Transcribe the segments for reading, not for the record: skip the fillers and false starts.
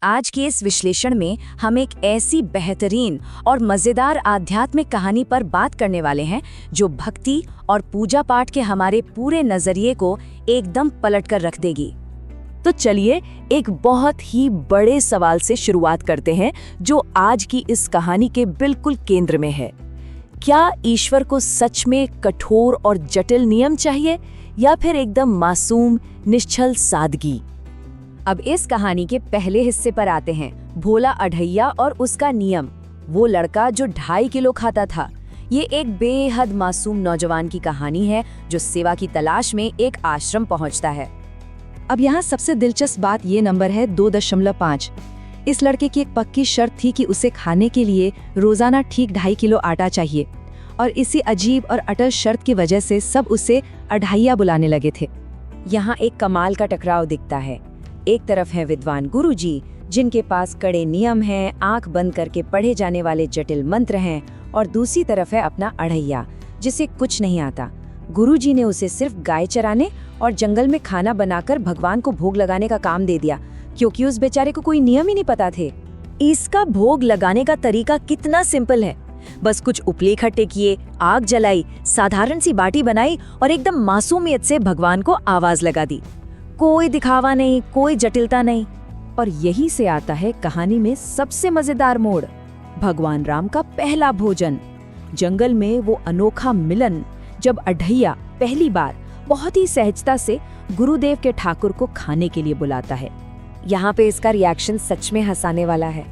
आज के इस विश्लेषण में हम एक ऐसी बेहतरीन और मजेदार आध्यात्मिक कहानी पर बात करने वाले हैं जो भक्ति और पूजा पाठ के हमारे पूरे नजरिए को एकदम पलट कर रख देगी। तो चलिए एक बहुत ही बड़े सवाल से शुरुआत करते हैं जो आज की इस कहानी के बिल्कुल केंद्र में है। क्या ईश्वर को सच में कठोर और जटिल नियम चाहिए या फिर एकदम मासूम निश्चल सादगी? अब इस कहानी के पहले हिस्से पर आते हैं, भोला अढ़ैया और उसका नियम। वो लड़का जो 2.5 किलो खाता था। ये एक बेहद मासूम नौजवान की कहानी है जो सेवा की तलाश में एक आश्रम पहुंचता है। अब यहाँ सबसे दिलचस्प बात ये नंबर है 2.5। इस लड़के की एक पक्की शर्त थी कि उसे खाने के लिए रोजाना ठीक 2.5 किलो आटा चाहिए, और इसी अजीब और अटल शर्त की वजह से सब उसे अढ़ैया बुलाने लगे थे। यहाँ एक कमाल का टकराव दिखता है। एक तरफ है विद्वान गुरुजी जिनके पास कड़े नियम हैं, आंख बंद करके पढ़े जाने वाले जटिल मंत्र हैं, और दूसरी तरफ है अपना अढ़ैया जिसे कुछ नहीं आता। गुरुजी ने उसे सिर्फ गाय चराने और जंगल में खाना बनाकर भगवान को भोग लगाने का काम दे दिया, क्योंकि उस बेचारे को कोई नियम ही नहीं पता थे। इसका भोग लगाने का तरीका कितना सिंपल है, बस कुछ उपले इकट्ठे किए, आग जलाई, साधारण सी बाटी बनाई और एकदम मासूमियत से भगवान को आवाज लगा दी। कोई दिखावा नहीं, कोई जटिलता नहीं। और यही से आता है कहानी में सबसे मजेदार मोड़, भगवान राम का पहला भोजन। जंगल में वो अनोखा मिलन जब अढ़ैया पहली बार बहुत ही सहजता से गुरुदेव के ठाकुर को खाने के लिए बुलाता है। यहाँ पे इसका रिएक्शन सच में हंसाने वाला है।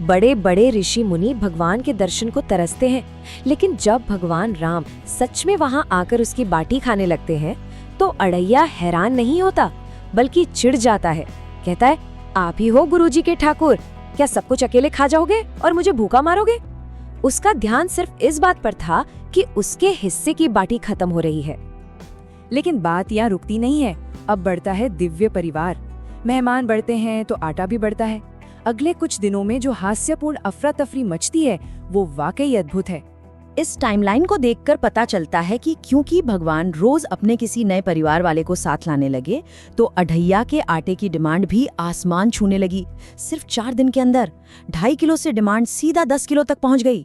बड़े बड़े ऋषि मुनि भगवान के दर्शन को तरसते हैं, लेकिन जब भगवान राम सच में वहाँ आकर उसकी बाटी खाने लगते हैं तो अढ़ैया हैरान नहीं होता बल्कि चिढ़ जाता है। कहता है, आप ही हो गुरुजी के ठाकुर, क्या सब कुछ अकेले खा जाओगे और मुझे भूखा मारोगे? उसका ध्यान सिर्फ इस बात पर था कि उसके हिस्से की बाटी खत्म हो रही है। लेकिन बात यहाँ रुकती नहीं है। अब बढ़ता है दिव्य परिवार। मेहमान बढ़ते हैं तो आटा भी बढ़ता है। अगले कुछ दिनों में जो हास्यपूर्ण अफरा तफरी मचती है वो वाकई अद्भुत है। इस टाइमलाइन को देखकर पता चलता है कि क्योंकि भगवान रोज अपने किसी नए परिवार वाले को साथ लाने लगे तो अढ़ैया के आटे की डिमांड भी आसमान छूने लगी। सिर्फ 4 दिन के अंदर 2.5 किलो से डिमांड सीधा 10 किलो तक पहुंच गई।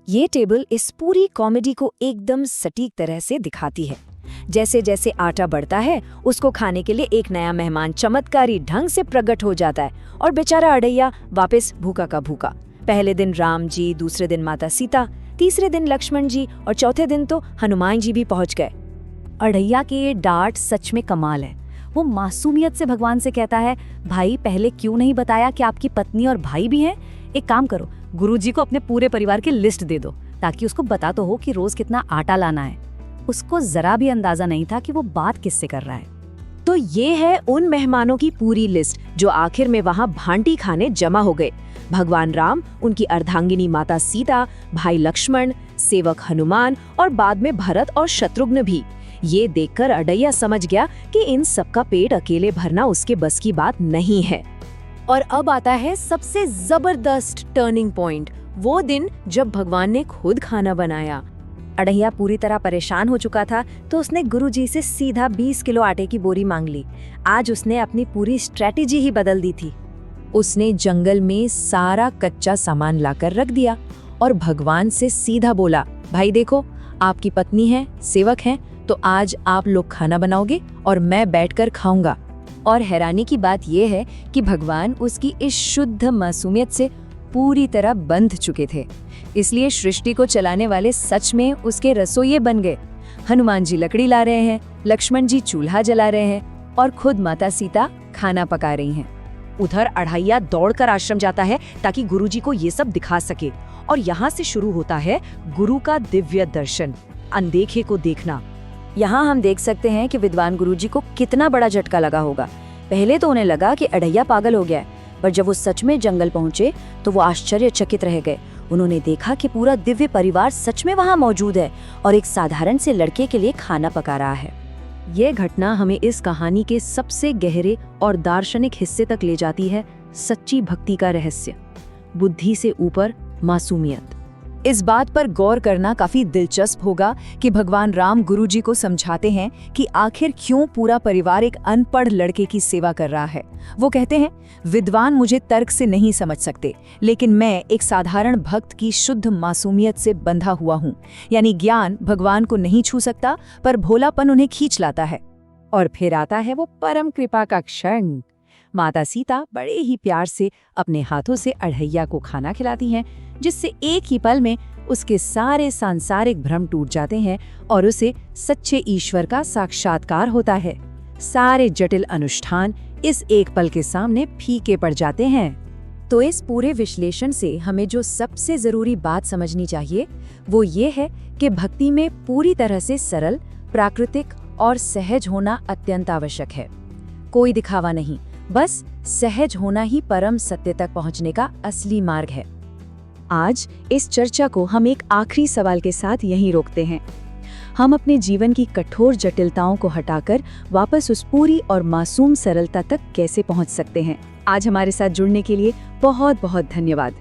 ये टेबल इस पूरी कॉमेडी को एकदम सटीक तरह से दिखाती है। जैसे जैसे आटा बढ़ता है उसको खाने के लिए एक नया मेहमान चमत्कारी ढंग से प्रकट हो जाता है और बेचारा अढ़ैया वापस भूखा का भूखा। पहले दिन राम जी, दूसरे दिन माता सीता, तीसरे दिन लक्ष्मण जी और चौथे दिन तो हनुमान जी भी पहुंच गए। अढ़ैया के ये डांट सच में कमाल है। वो मासूमियत से भगवान से कहता है, भाई पहले क्यों नहीं बताया कि आपकी पत्नी और भाई भी हैं? एक काम करो, गुरुजी को अपने पूरे परिवार की लिस्ट दे दो ताकि उसको बता तो हो कि रोज कितना आटा लाना है। उसको जरा भी अंदाजा नहीं था कि वो बात किससे कर रहा है। तो ये है उन मेहमानों की पूरी लिस्ट जो आखिर में वहाँ भांटी खाने जमा हो गए। भगवान राम, उनकी अर्धांगिनी माता सीता, भाई लक्ष्मण, सेवक हनुमान और बाद में भरत और शत्रुघ्न भी। ये देखकर अढ़ैया समझ गया कि इन सबका पेट अकेले भरना उसके बस की बात नहीं है। और अब आता है सबसे जबरदस्त टर्निंग पॉइंट, वो दिन जब भगवान ने खुद खाना बनाया। अढ़ैया पूरी तरह परेशान हो चुका था तो उसने गुरुजी से सीधा 20 किलो आटे की बोरी मांग ली। आज उसने अपनी पूरी स्ट्रेटेजी ही बदल दी थी। उसने जंगल में सारा कच्चा सामान लाकर रख दिया और भगवान से सीधा बोला, भाई देखो, आपकी पत्नी है, सेवक हैं, तो आज आप लोग खाना बनाओगे और मैं बैठकर खाऊंगा। और हैरानी की बात यह है कि भगवान उसकी इस शुद्ध मासूमियत से पूरी तरह बंध चुके थे, इसलिए सृष्टि को चलाने वाले सच में उसके रसोइये बन गए। हनुमान जी लकड़ी ला रहे हैं, लक्ष्मण जी चूल्हा जला रहे हैं और खुद माता सीता खाना पका रही हैं। उधर अढ़ैया दौड़कर आश्रम जाता है ताकि गुरुजी को ये सब दिखा सके, और यहाँ से शुरू होता है गुरु का दिव्य दर्शन, अनदेखे को देखना। यहाँ हम देख सकते हैं कि विद्वान गुरुजी को कितना बड़ा झटका लगा होगा। पहले तो उन्हें लगा कि अढ़ैया पागल हो गया है, पर जब वो सच में जंगल पहुंचे तो वो आश्चर्यचकित रह गए। उन्होंने देखा कि पूरा दिव्य परिवार सच में वहाँ मौजूद है और एक साधारण से लड़के के लिए खाना पका रहा है। ये घटना हमें इस कहानी के सबसे गहरे और दार्शनिक हिस्से तक ले जाती है, सच्ची भक्ति का रहस्य, बुद्धि से ऊपर मासूमियत। इस बात पर गौर करना काफी दिलचस्प होगा कि भगवान राम गुरुजी को समझाते हैं कि आखिर क्यों पूरा परिवार एक अनपढ़ लड़के की सेवा कर रहा है। वो कहते हैं, विद्वान मुझे तर्क से नहीं समझ सकते, लेकिन मैं एक साधारण भक्त की शुद्ध मासूमियत से बंधा हुआ हूँ। यानी ज्ञान भगवान को नहीं छू सकता, पर भोलापन उन्हें खींच लाता है। और फिर आता है वो परम कृपा का क्षण। माता सीता बड़े ही प्यार से अपने हाथों से अढ़ैया को खाना खिलाती हैं, जिससे एक ही पल में उसके सारे सांसारिक भ्रम टूट जाते हैं और उसे सच्चे ईश्वर का साक्षात्कार होता है। सारे जटिल अनुष्ठान इस एक पल के सामने फीके पड़ जाते हैं। तो इस पूरे विश्लेषण से हमें जो सबसे जरूरी बात समझनी चाहिए वो ये है कि भक्ति में पूरी तरह से सरल, प्राकृतिक और सहज होना अत्यंत आवश्यक है। कोई दिखावा नहीं, बस सहज होना ही परम सत्य तक पहुंचने का असली मार्ग है। आज इस चर्चा को हम एक आखिरी सवाल के साथ यहीं रोकते हैं। हम अपने जीवन की कठोर जटिलताओं को हटाकर वापस उस पूरी और मासूम सरलता तक कैसे पहुंच सकते हैं? आज हमारे साथ जुड़ने के लिए बहुत बहुत धन्यवाद।